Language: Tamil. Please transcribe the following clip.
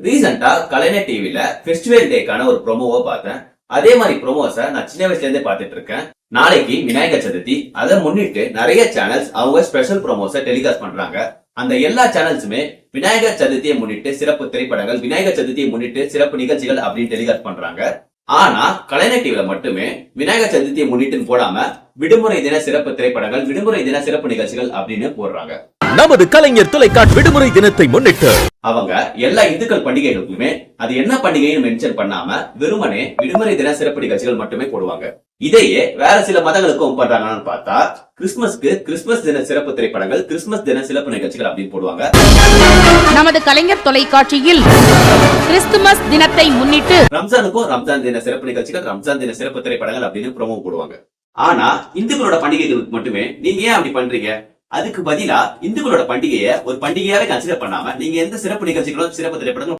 ரீசெண்டா கலைஞர் டிவில ஃபெஸ்டிவல் டேக்கான ஒரு ப்ரோமோவை பார்த்தேன். அதே மாதிரி ப்ரோமோஸை நான் சின்ன வயசுல இருந்தே பார்த்துட்டு இருக்கேன். நாளைக்கு விநாயகர் சதுர்த்தி, அதை முன்னிட்டு நிறைய சேனல்ஸ் அவங்க ஸ்பெஷல் ப்ரோமோஸை டெலிகாஸ்ட் பண்றாங்க. அந்த எல்லா சேனல்ஸுமே விநாயகர் சதுர்த்தியை முன்னிட்டு சிறப்பு திரைப்படங்கள், விநாயகர் சதுர்த்தியை முன்னிட்டு சிறப்பு நிகழ்ச்சிகள் அப்படின்னு டெலிகாஸ்ட் பண்றாங்க. ஆனா கலைஞர் டிவில மட்டுமே விநாயகர் சதுர்த்தியை முன்னிட்டு போடாம விடுமுறை தின சிறப்பு திரைப்படங்கள், விடுமுறை தின சிறப்பு நிகழ்ச்சிகள் அப்படின்னு போடுறாங்க. நமது கலைஞர் தொலைக்காட்சி விடுமுறை தினத்தை முன்னிட்டு அவங்க எல்லா இந்துக்கள் பண்டிகைகளுக்குமே அது என்ன பண்டிகைன்னு மென்ஷன் பண்ணாம வெறுமனே விடுமுறை தின சிறப்பு நிகழ்ச்சிகள் மட்டுமே போடுவாங்க. இதையே வேற சில மதங்களுக்கும் பண்றாங்கன்னு பார்த்தா கிறிஸ்துமஸ்க்கு கிறிஸ்துமஸ் தின சிறப்பு திரைப்படங்கள், கிறிஸ்துமஸ் தின சிறப்பு நிகழ்ச்சிகள் அப்படின்னு போடுவாங்க. நமது கலைஞர் தொலைக்காட்சியில் கிறிஸ்துமஸ் தினத்தை முன்னிட்டு ரம்ஜானுக்கும் ரம்ஜான் தின சிறப்பு நிகழ்ச்சிகள், ரம்ஜான் தின சிறப்பு திரைப்படங்கள் அப்படின்னு ப்ரோமோ போடுவாங்க. ஆனா இந்துக்களோட பண்டிகைகளுக்கு மட்டுமே நீங்க ஏன் அப்படி பண்றீங்க? அதுக்கு பதிலா இந்துக்களோட பண்டிகையை ஒரு பண்டிகையாவே கன்சிடர் பண்ணாம நீங்க எந்த சிறப்பு நிகழ்ச்சிகளும் சிறப்பு திரைப்படங்களும்